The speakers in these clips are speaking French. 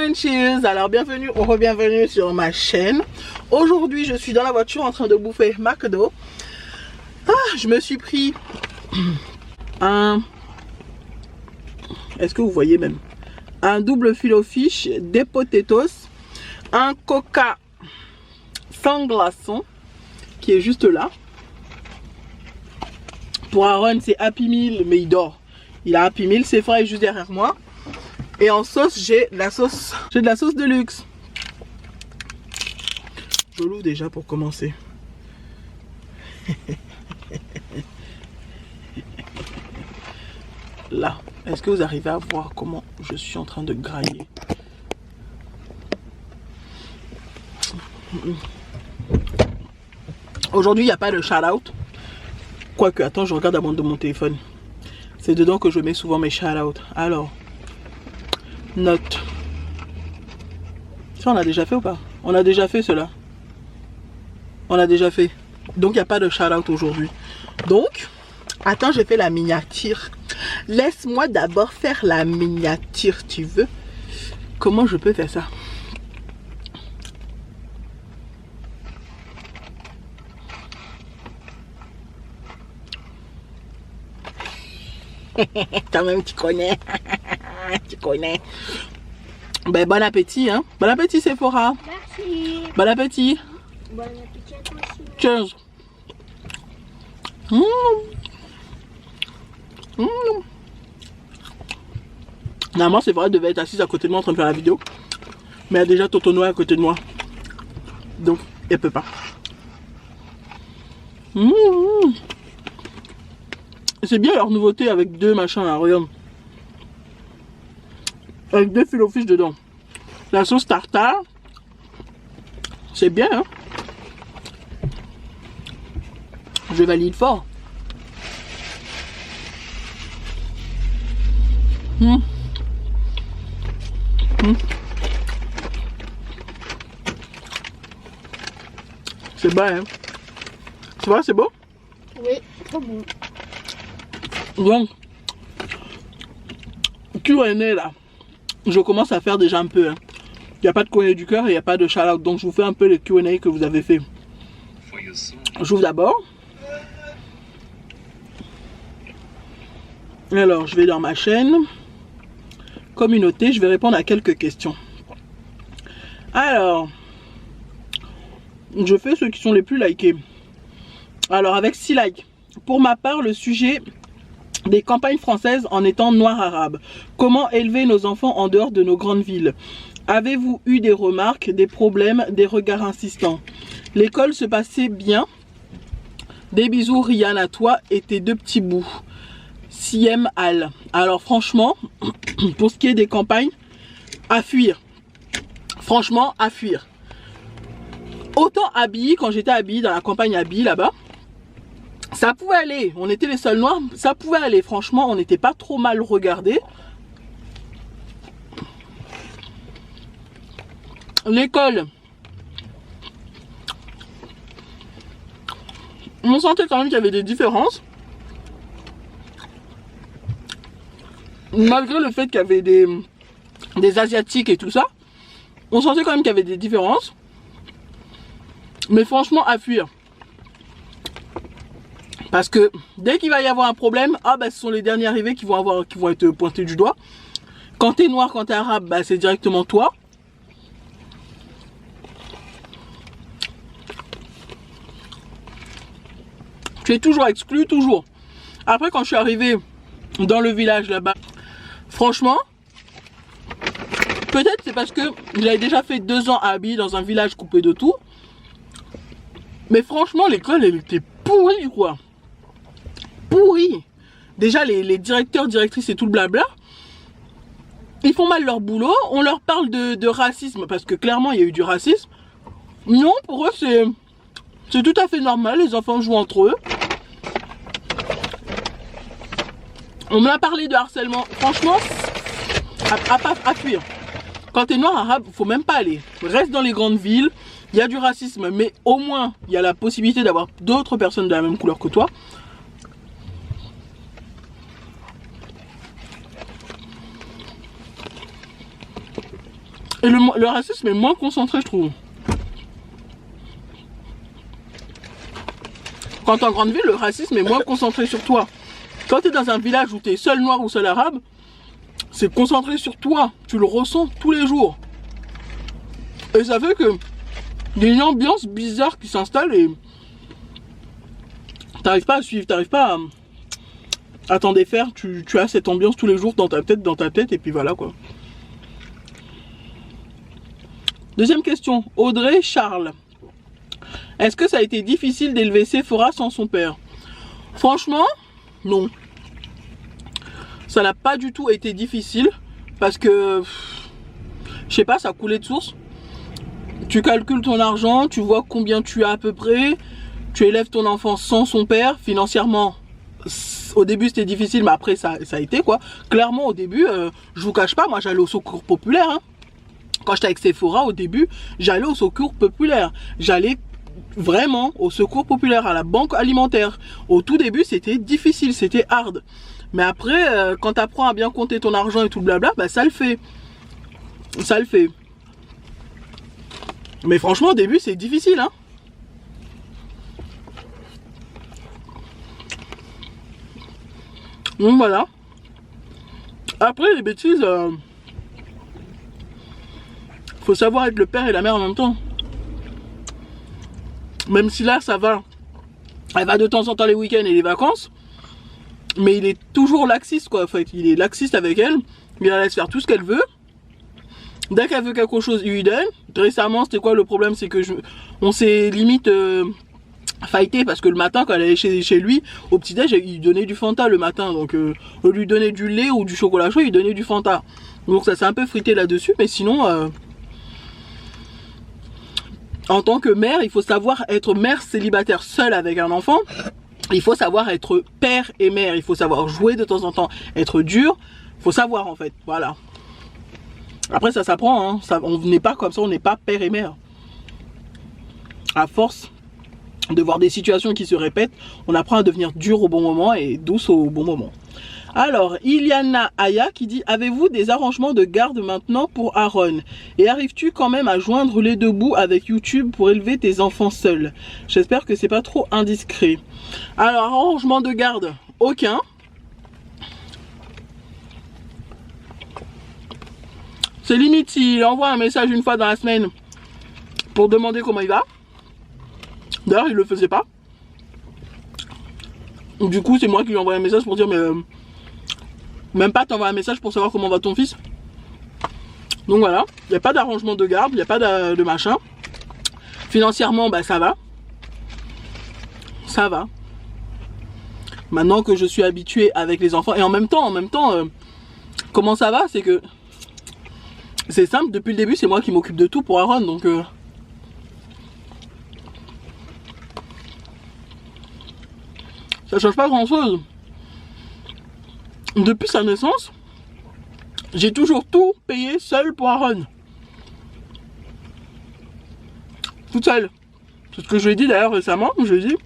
Frenchies, alors bienvenue ou re-bienvenue sur ma chaîne. Aujourd'hui je suis dans la voiture en train de bouffer McDo. Je me suis pris un... Est-ce que vous voyez même? Un double filet fish, des potatoes, un coca sans glaçon qui est juste là. Pour Aaron c'est Happy Meal mais il dort. Il a Happy Meal, c'est frais juste derrière moi. Et en sauce, j'ai de la sauce de luxe. Je l'ouvre déjà pour commencer. Là, est-ce que vous arrivez à voir comment je suis en train de grailler? Aujourd'hui, il n'y a pas de shout-out. Quoique, attends, je regarde à de mon téléphone. C'est dedans que je mets souvent mes shout-out. Alors... Note. Ça on a déjà fait ou pas? On a déjà fait cela. On a déjà fait. Donc il n'y a pas de shout-out aujourd'hui. Donc, attends, j'ai fait la miniature. Laisse-moi d'abord faire la miniature, tu veux? Comment je peux faire ça? Quand même tu connais. Tu connais. Ben, bon appétit, hein. Bon appétit, Sephora. Merci. Bon appétit. Bon appétit à toi aussi. Cheers. Normalement, Sephora devait être assise à côté de moi en train de faire la vidéo. Mais elle a déjà Toto Noir à côté de moi. Donc, elle peut pas. C'est bien leur nouveauté avec deux machins là, regarde. Avec deux filets fish dedans. La sauce tartare. C'est bien, hein. Je valide fort. C'est bon, hein. Tu vois, c'est beau? Oui, trop bon. Donc, Q&A là. Je commence à faire déjà un peu. Il n'y a pas de Q&A du cœur et il n'y a pas de shout-out. Donc je vous fais un peu les Q&A que vous avez fait. J'ouvre d'abord. Alors je vais dans ma chaîne. Communauté, je vais répondre à quelques questions. Alors, je fais ceux qui sont les plus likés. Alors avec 6 likes. Pour ma part, le sujet... des campagnes françaises en étant noir arabe. Comment élever nos enfants en dehors de nos grandes villes? Avez-vous eu des remarques, des problèmes, des regards insistants? L'école se passait bien. Des bisous Rian à toi et tes deux petits bouts. Siem Al. Alors franchement, pour ce qui est des campagnes, à fuir. Franchement, à fuir. Autant Abby, quand j'étais à Abby, dans la campagne Abby là-bas, ça pouvait aller, on était les seuls noirs, ça pouvait aller, franchement, on n'était pas trop mal regardés. L'école, on sentait quand même qu'il y avait des différences. Malgré le fait qu'il y avait des Asiatiques et tout ça, on sentait quand même qu'il y avait des différences. Mais franchement, à fuir. Parce que dès qu'il va y avoir un problème, ce sont les derniers arrivés qui vont être pointés du doigt. Quand t'es noir, quand t'es arabe, c'est directement toi. Tu es toujours exclu, toujours. Après, quand je suis arrivé dans le village là-bas, franchement, peut-être c'est parce que j'avais déjà fait 2 ans à Abby dans un village coupé de tout. Mais franchement, l'école, elle était pourrie, quoi. Pourri. Déjà les directeurs, directrices et tout le blabla, ils font mal leur boulot. On leur parle de racisme parce que clairement il y a eu du racisme. Non, pour eux c'est tout à fait normal, les enfants jouent entre eux. On m'a parlé de harcèlement. Franchement, à fuir. Quand t'es noir arabe, faut même pas aller. Reste dans les grandes villes. Il y a du racisme, mais au moins il y a la possibilité d'avoir d'autres personnes de la même couleur que toi. Et le racisme est moins concentré, je trouve. Quand t'es en grande ville, le racisme est moins concentré sur toi. Quand t'es dans un village où t'es seul noir ou seul arabe, c'est concentré sur toi. Tu le ressens tous les jours. Et ça fait que il y a une ambiance bizarre qui s'installe et t'arrives pas à suivre, t'arrives pas à t'en défaire. Tu as cette ambiance tous les jours dans ta tête et puis voilà quoi. Deuxième question, Audrey Charles. Est-ce que ça a été difficile d'élever Sephora sans son père? Franchement, non. Ça n'a pas du tout été difficile parce que, je sais pas, ça coulait de source. Tu calcules ton argent, tu vois combien tu as à peu près, tu élèves ton enfant sans son père, financièrement. Au début c'était difficile mais après ça a été quoi. Clairement au début, je vous cache pas, moi j'allais au secours populaire. Hein. Quand j'étais avec Sephora au début, j'allais au secours populaire. J'allais vraiment au secours populaire, à la banque alimentaire. Au tout début c'était difficile, c'était hard. Mais après, quand tu apprends à bien compter ton argent et tout le blabla, bah ça le fait. Ça le fait. Mais franchement au début c'est difficile hein. Donc voilà. Après les bêtises, faut savoir être le père et la mère en même temps. Même si là ça va. Elle va de temps en temps les week-ends et les vacances. Mais il est toujours laxiste quoi. En fait, il est laxiste avec elle. Il la laisse faire tout ce qu'elle veut. Dès qu'elle veut quelque chose, il lui donne. Récemment, c'était quoi le problème? C'est que on s'est limite fighté parce que le matin, quand elle allait chez lui, au petit-déj, il lui donnait du Fanta le matin. Donc, au lieu de lui donner du lait ou du chocolat chaud, il lui donnait du Fanta. Donc, ça s'est un peu frité là-dessus. Mais sinon, en tant que mère, il faut savoir être mère célibataire seule avec un enfant. Il faut savoir être père et mère. Il faut savoir jouer de temps en temps, être dur. Il faut savoir en fait. Voilà. Après ça s'apprend, hein. On n'est pas comme ça, on n'est pas père et mère. À force de voir des situations qui se répètent, on apprend à devenir dur au bon moment et douce au bon moment. Alors, Iliana Aya qui dit: avez-vous des arrangements de garde maintenant pour Aaron? Et arrives-tu quand même à joindre les deux bouts avec YouTube pour élever tes enfants seuls? J'espère que c'est pas trop indiscret. Alors, arrangement de garde, aucun. C'est limite s'il envoie un message une fois dans la semaine pour demander comment il va. D'ailleurs, il le faisait pas. Du coup, c'est moi qui lui envoie un message pour dire mais même pas t'envoies un message pour savoir comment va ton fils. Donc voilà, il n'y a pas d'arrangement de garde, il n'y a pas de machin. Financièrement, bah ça va. Ça va. Maintenant que je suis habitué avec les enfants, et en même temps, comment ça va? C'est que c'est simple, depuis le début, c'est moi qui m'occupe de tout pour Aaron, donc ça change pas grand chose. Depuis sa naissance, j'ai toujours tout payé seul pour Aaron. Toute seule. C'est ce que je lui ai dit d'ailleurs récemment, je lui ai dit.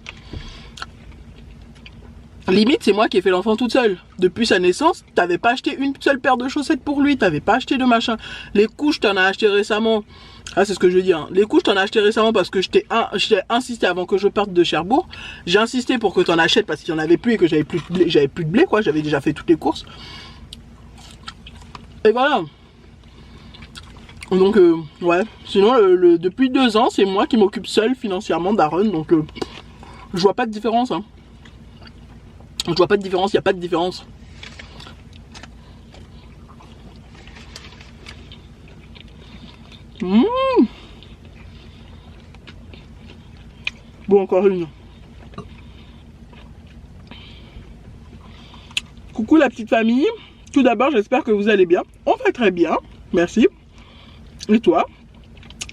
Limite, c'est moi qui ai fait l'enfant toute seule. Depuis sa naissance, t'avais pas acheté une seule paire de chaussettes pour lui, t'avais pas acheté de machin. Les couches, t'en as acheté récemment. Ah, c'est ce que je veux dire. Hein. Les couches, t'en as acheté récemment parce que je t'ai insisté avant que je parte de Cherbourg. J'ai insisté pour que t'en achètes parce qu'il y en avait plus et que j'avais plus de blé, quoi. J'avais déjà fait toutes les courses. Et voilà. Donc, ouais. Sinon, depuis 2 ans, c'est moi qui m'occupe seul financièrement d'Aaron. Donc, je vois pas de différence, hein. Je vois pas de différence, il n'y a pas de différence. Bon, encore une. Coucou la petite famille. Tout d'abord, j'espère que vous allez bien. On va très bien, merci. Et toi?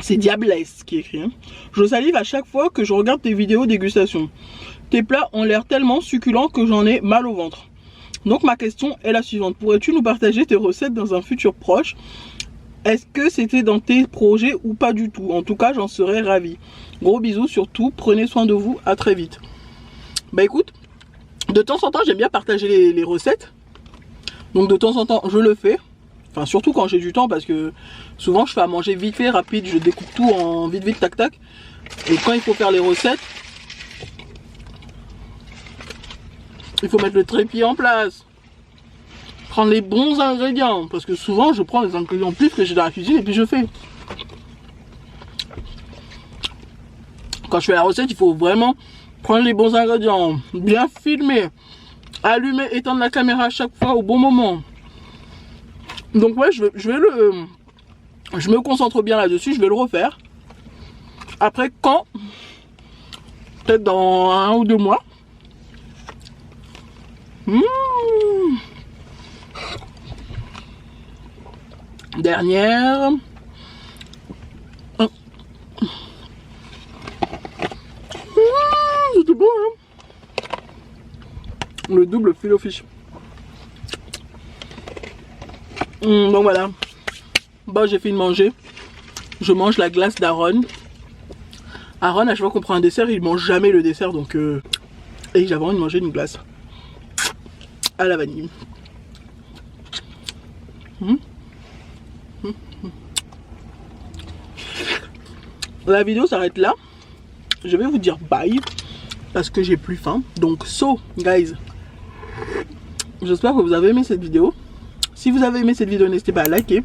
C'est Diablesse qui écrit. Hein. Je salive à chaque fois que je regarde tes vidéos dégustation. Tes plats ont l'air tellement succulents que j'en ai mal au ventre. Donc ma question est la suivante. Pourrais-tu nous partager tes recettes dans un futur proche? Est-ce que c'était dans tes projets ou pas du tout? En tout cas, j'en serais ravie. Gros bisous surtout. Prenez soin de vous. À très vite. Bah écoute, de temps en temps, j'aime bien partager les recettes. Donc de temps en temps, je le fais. Enfin, surtout quand j'ai du temps, parce que souvent je fais à manger vite fait, rapide, je découpe tout en vite vite, tac tac. Et quand il faut faire les recettes, il faut mettre le trépied en place. Prendre les bons ingrédients, parce que souvent je prends les ingrédients plus que j'ai dans la cuisine et puis je fais. Quand je fais la recette, il faut vraiment prendre les bons ingrédients, bien filmer, allumer, éteindre la caméra à chaque fois au bon moment. Donc ouais, je me concentre bien là-dessus, je vais le refaire. Après, quand, peut-être dans 1 ou 2 mois. Dernière. C'était bon, hein. Le double filet au fish. Donc voilà. Bon, j'ai fini de manger. Je mange la glace d'Aaron. Aaron, à chaque fois qu'on prend un dessert, il mange jamais le dessert. Donc, et j'avais envie de manger une glace à la vanille. La vidéo s'arrête là. Je vais vous dire bye parce que j'ai plus faim. Donc guys, j'espère que vous avez aimé cette vidéo. Si vous avez aimé cette vidéo, n'hésitez pas à liker,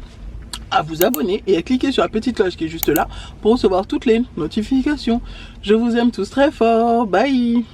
à vous abonner et à cliquer sur la petite cloche qui est juste là pour recevoir toutes les notifications. Je vous aime tous très fort. Bye.